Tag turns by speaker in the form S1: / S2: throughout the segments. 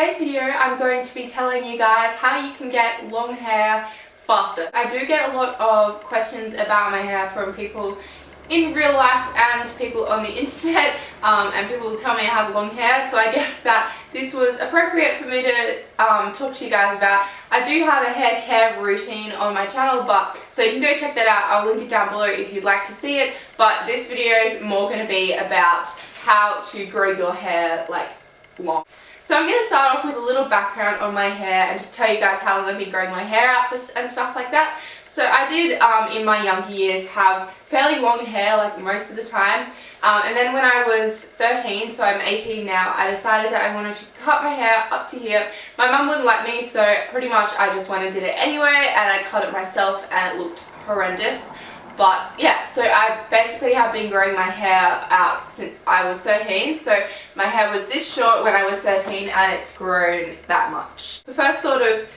S1: today's video I'm going to be telling you guys how you can get long hair faster. I do get a lot of questions about my hair from people in real life and people on the internet, and people tell me I have long hair, so I guess that this was appropriate for me to talk to you guys about. I do have a hair care routine on my channel, so you can go check that out. I'll link it down below if you'd like to see it, but this video is more going to be about how to grow your hair like long. So I'm going to start off with a little background on my hair and just tell you guys how long I've been growing my hair out and stuff like that. So I did in my younger years have fairly long hair like most of the time, and then when I was 13, so I'm 18 now, I decided that I wanted to cut my hair up to here. My mum wouldn't let me, so pretty much I just went and did it anyway, and I cut it myself and it looked horrendous. But yeah, so I basically have been growing my hair out since I was 13. So my hair was this short when I was 13 and it's grown that much. The first sort of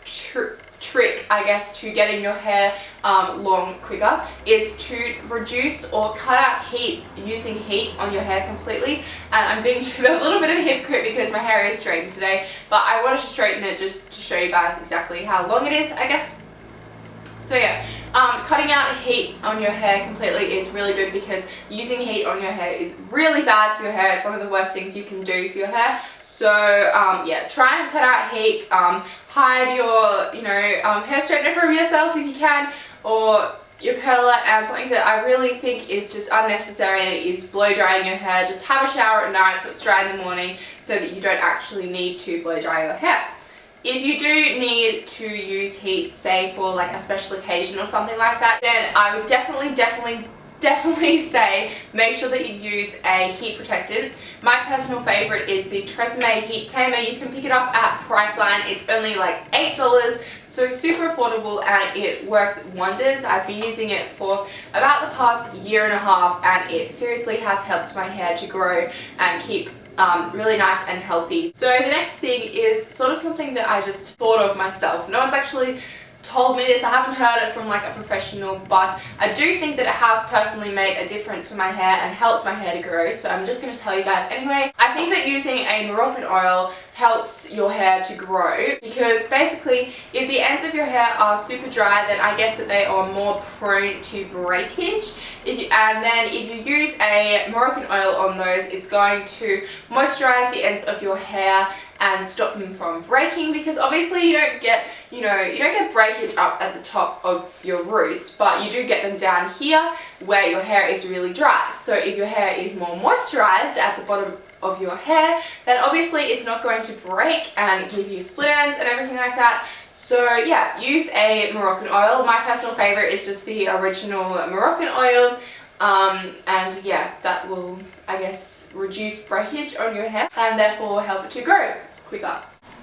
S1: trick, I guess, to getting your hair long quicker is to reduce or cut out heat, using heat on your hair completely. And I'm being a little bit of a hypocrite because my hair is straightened today, but I wanted to straighten it just to show you guys exactly how long it is, I guess. So yeah, cutting out heat on your hair completely is really good because using heat on your hair is really bad for your hair. It's one of the worst things you can do for your hair. So yeah, try and cut out heat. Hide your, hair straightener from yourself if you can, or your curler. And something that I really think is just unnecessary is blow drying your hair. Just have a shower at night so it's dry in the morning so that you don't actually need to blow dry your hair. If you do need to use heat, say for like a special occasion or something like that, then I would definitely say make sure that you use a heat protectant. My personal favorite is the Tresemme Heat Tamer. You can pick it up at Priceline. It's only like $8, so super affordable, and it works wonders. I've been using it for about the past year and a half, and it seriously has helped my hair to grow and keep really nice and healthy. So the next thing is sort of something that I just thought of myself. No one's actually told me this, I haven't heard it from like a professional, but I do think that it has personally made a difference for my hair and helped my hair to grow, so I'm just going to tell you guys anyway. I think that using a Moroccan oil helps your hair to grow because basically if the ends of your hair are super dry, then I guess that they are more prone to breakage. And then if you use a Moroccan oil on those, it's going to moisturize the ends of your hair and stop them from breaking, because obviously you don't get breakage up at the top of your roots, but you do get them down here where your hair is really dry. So if your hair is more moisturized at the bottom of your hair, then obviously it's not going to break and give you split ends and everything like that. So yeah, use a Moroccan oil. My personal favorite is just the original Moroccan oil, and yeah, that will, I guess, reduce breakage on your hair and therefore help it to grow quicker.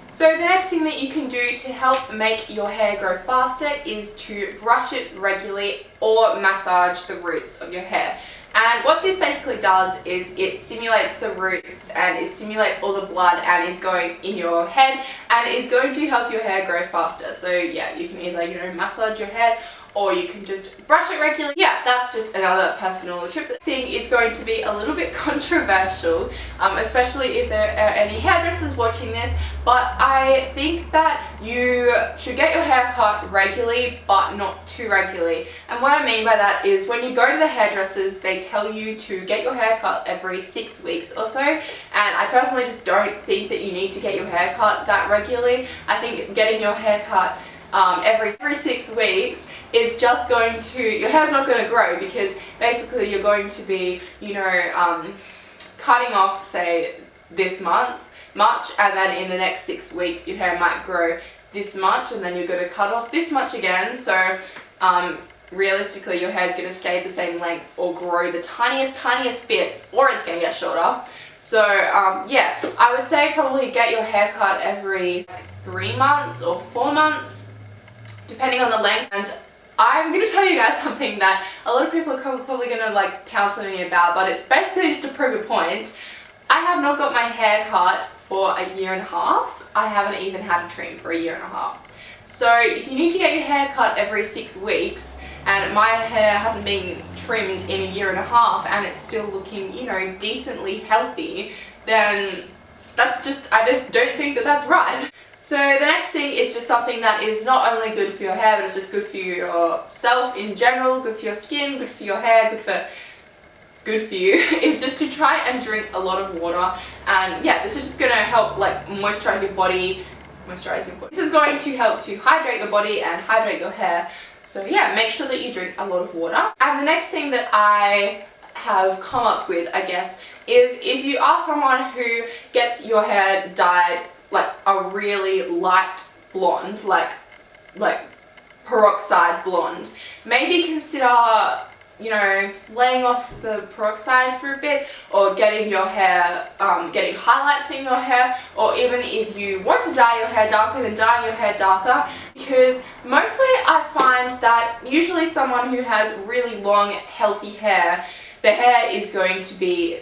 S1: So the next thing that you can do to help make your hair grow faster is to brush it regularly or massage the roots of your hair. And what this basically does is it stimulates the roots and it stimulates all the blood and is going in your head and is going to help your hair grow faster. So yeah, you can either, massage your head or you can just brush it regularly. Yeah, that's just another personal tip. The thing is going to be a little bit controversial, especially if there are any hairdressers watching this, but I think that you should get your hair cut regularly, but not too regularly. And what I mean by that is when you go to the hairdressers, they tell you to get your hair cut every 6 weeks or so, and I personally just don't think that you need to get your hair cut that regularly. I think getting your hair cut every 6 weeks is just going to, your hair's not going to grow, because basically you're going to be, cutting off, say, this much, and then in the next 6 weeks your hair might grow this much, and then you're going to cut off this much again. So realistically your hair's going to stay the same length or grow the tiniest bit, or it's going to get shorter. So yeah, I would say probably get your hair cut every 3 months or 4 months, depending on the length. And I'm going to tell you guys something that a lot of people are probably going to pounce on me about, but it's basically just to prove a point. I have not got my hair cut for a year and a half. I haven't even had a trim for a year and a half. So if you need to get your hair cut every 6 weeks, and my hair hasn't been trimmed in a year and a half and it's still looking, decently healthy, then I just don't think that that's right. So the next thing is just something that is not only good for your hair, but it's just good for yourself in general, good for your skin, good for your hair, good for you, is just to try and drink a lot of water. And yeah, this is just going to help like moisturize your body. This is going to help to hydrate your body and hydrate your hair. So yeah, make sure that you drink a lot of water. And the next thing that I have come up with, I guess, is if you are someone who gets your hair dyed like a really light blonde, like peroxide blonde, maybe consider, you know, laying off the peroxide for a bit, or getting your hair, getting highlights in your hair, or even if you want to dye your hair darker, then dyeing your hair darker. Because mostly I find that usually someone who has really long, healthy hair, their hair is going to be,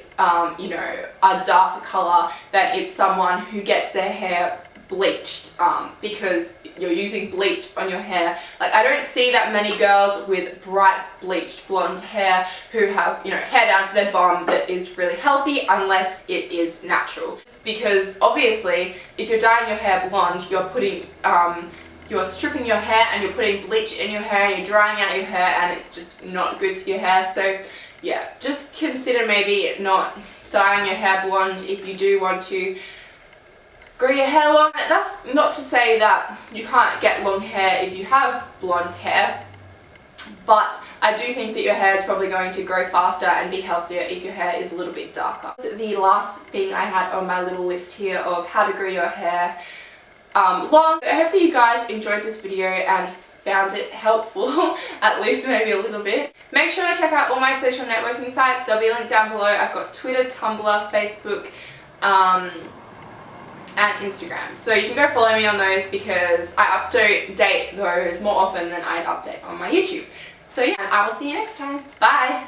S1: you know, a darker color than if someone who gets their hair bleached, because you're using bleach on your hair. Like, I don't see that many girls with bright bleached blonde hair who have, you know, hair down to their bum that is really healthy, unless it is natural. Because obviously if you're dyeing your hair blonde, you're putting you're stripping your hair and you're putting bleach in your hair and you're drying out your hair, and it's just not good for your hair. So yeah, just consider maybe not dyeing your hair blonde if you do want to grow your hair long. That's not to say that you can't get long hair if you have blonde hair, but I do think that your hair is probably going to grow faster and be healthier if your hair is a little bit darker. The last thing I had on my little list here of how to grow your hair long. Hopefully you guys enjoyed this video and found it helpful, at least maybe a little bit. Make sure to check out all my social networking sites. There'll be a link down below. I've got Twitter, Tumblr, Facebook, and Instagram. So you can go follow me on those, because I update those more often than I update on my YouTube. So yeah, I will see you next time. Bye!